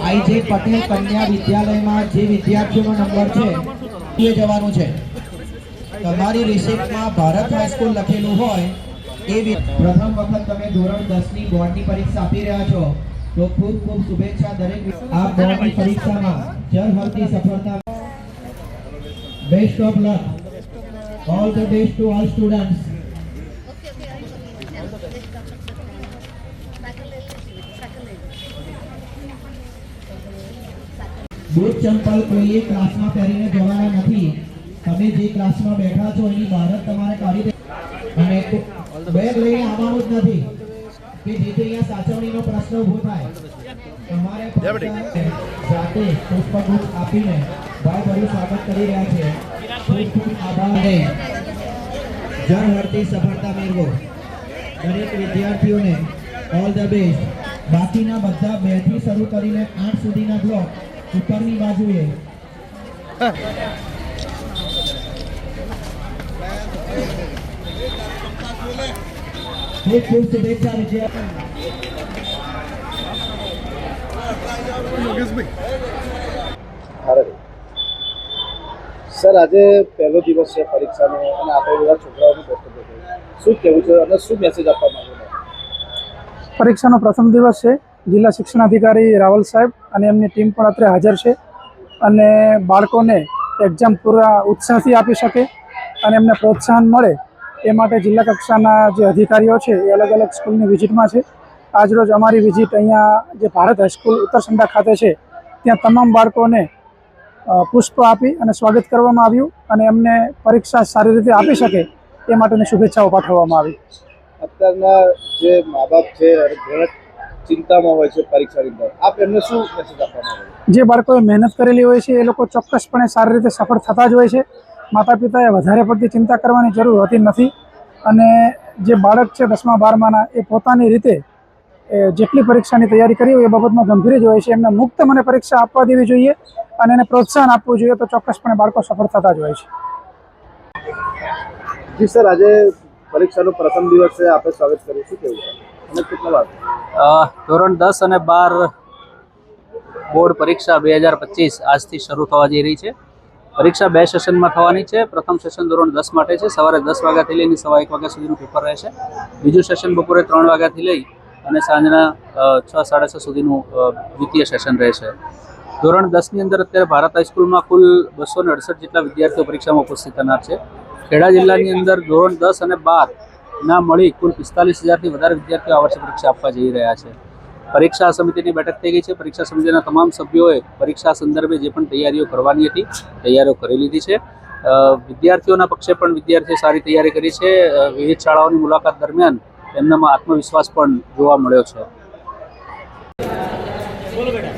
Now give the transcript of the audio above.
IJ Patel કન્યા વિદ્યાલયમાં જે વિદ્યાર્થીઓનો નંબર છે એ જવાનું છે। તમારી રિસિપ્ટમાં ભારત હાઈસ્કૂલ લખેલું હોય એ પ્રથમ વખત તમે ધોરણ 10 ની બોર્ડની પરીક્ષા આપી રહ્યા છો તો ખૂબ ખૂબ શુભેચ્છા દરેક આ બોર્ડની પરીક્ષામાં ઝળહળતી સફળતા। Best of luck, all the best to all students. Boot ચંપલ કોઈએ ક્લાસમાં પહેરીને જવાના નથી। તમે જે ક્લાસમાં બેઠા છો એની બહાર જ તમારે કાઢી દે અને બેગ લઈને આવવાનું જ નથી કે જેથી અહીંયા સાચવણીનો પ્રશ્ન ઊભો થાય। તમારે જાતે પુષ્પગુચ્છ આપીને ભાઈભર્યું સ્વાગત કરી રહ્યા છે। ખૂબ ખૂબ આભાર। ઝળહળતી સફળતા મેળવો દરેક વિદ્યાર્થીઓને ઓલ ધ બેસ્ટ। બાકીના બધા 2 થી શરૂ કરીને 8 સુધીના બ્લોક ઉપરની બાજુએ ખૂબ શુભેચ્છા સર, આજે પહેલો દિવસ છે પરીક્ષાનો અને આપણે બધા છોકરાઓનું કર્તવ્ય છે, શું કહેવું છે અને શું મેસેજ આપવા માંગો છો? પરીક્ષાનો પ્રથમ દિવસ છે। જિલ્લા શિક્ષણાધિકારી રાવલ સાહેબ અને એમની ટીમ પણ અત્રે હાજર છે અને બાળકોને એક્ઝામ પૂરા ઉત્સાહથી આપી શકે અને એમને પ્રોત્સાહન મળે એ માટે જિલ્લા કક્ષાના જે અધિકારીઓ છે એ અલગ અલગ સ્કૂલની વિઝિટમાં છે। આજરોજ અમારી વિઝિટ અહીંયા જે ભારત હાઈસ્કૂલ ઉત્તરસંડા ખાતે છે ત્યાં તમામ બાળકોને પુષ્પ આપી અને સ્વાગત કરવામાં આવ્યું અને એમને પરીક્ષા સારી રીતે આપી શકે એ માટેની શુભેચ્છાઓ પાઠવવામાં આવી। અત્યારના જે મા બાપ છે ઘણા ચિંતામાં હોય છે પરીક્ષાની અંદર, આપ એમને શું મેસેજ આપવા માંગો છો? જે બાળકોએ મહેનત કરેલી હોય છે એ લોકો ચોક્કસપણે સારી રીતે સફળ થતા જ હોય છે। માતા પિતાએ વધારે પડતી ચિંતા કરવાની જરૂર હોતી નથી અને જે બાળક છે 10મા 12માના એ પોતાની રીતે જેટલી પરીક્ષાની તૈયારી કરી હોય એ બાબતમાં ગંભીર જ હોય છે। એમને મુક્ત મને પરીક્ષા આપવા દેવી જોઈએ અને એને પ્રોત્સાહન આપવું જોઈએ તો ચોક્કસપણે બાળકો સફળ થતા જ હોય છે। જી સર, આજે પરીક્ષાનો પ્રથમ દિવસ છે, આપણે સ્વાગત કર્યું, શું કહેવું છે અને કેટલા વાગે? ધોરણ 10 અને 12 બોર્ડ પરીક્ષા 2025 આજથી શરૂ થવા જઈ રહી છે। પરીક્ષા 2 સેશનમાં થવાની છે। પ્રથમ સેશન ધોરણ 10 માટે છે, સવારે 10 વાગ્યાથી લઈને સવા 1 વાગ્યા સુધીનું પેપર રહેશે। બીજું સેશન બપોરે 3 વાગ્યાથી લઈ અને સાંજના 6 સાડા 6 સુધીનું દ્વિતીય સેશન રહેશે। ધોરણ 10ની અંદર અત્યારે ભારત હાઈસ્કૂલમાં કુલ 268 જેટલા વિદ્યાર્થીઓ પરીક્ષામાં ઉપસ્થિત થનાર છે। ખેડા જિલ્લાની અંદર ધોરણ 10 અને 12 મળી કુલ 45,000થી વધારે વિદ્યાર્થીઓ આ વર્ષે પરીક્ષા આપવા જઈ રહ્યા છે। પરીક્ષા સમિતિની બેઠક થઈ ગઈ છે। પરીક્ષા સમિતિના તમામ સભ્યોએ પરીક્ષા સંદર્ભે જે પણ તૈયારીઓ કરવાની હતી તૈયારીઓ કરી લીધી છે। વિદ્યાર્થીઓના પક્ષે પણ વિદ્યાર્થીઓ સારી તૈયારી કરી છે। વિવિધ શાળાઓની મુલાકાત દરમિયાન એમનામાં આત્મવિશ્વાસ પણ જોવા મળ્યો છે। બોલો બેટા।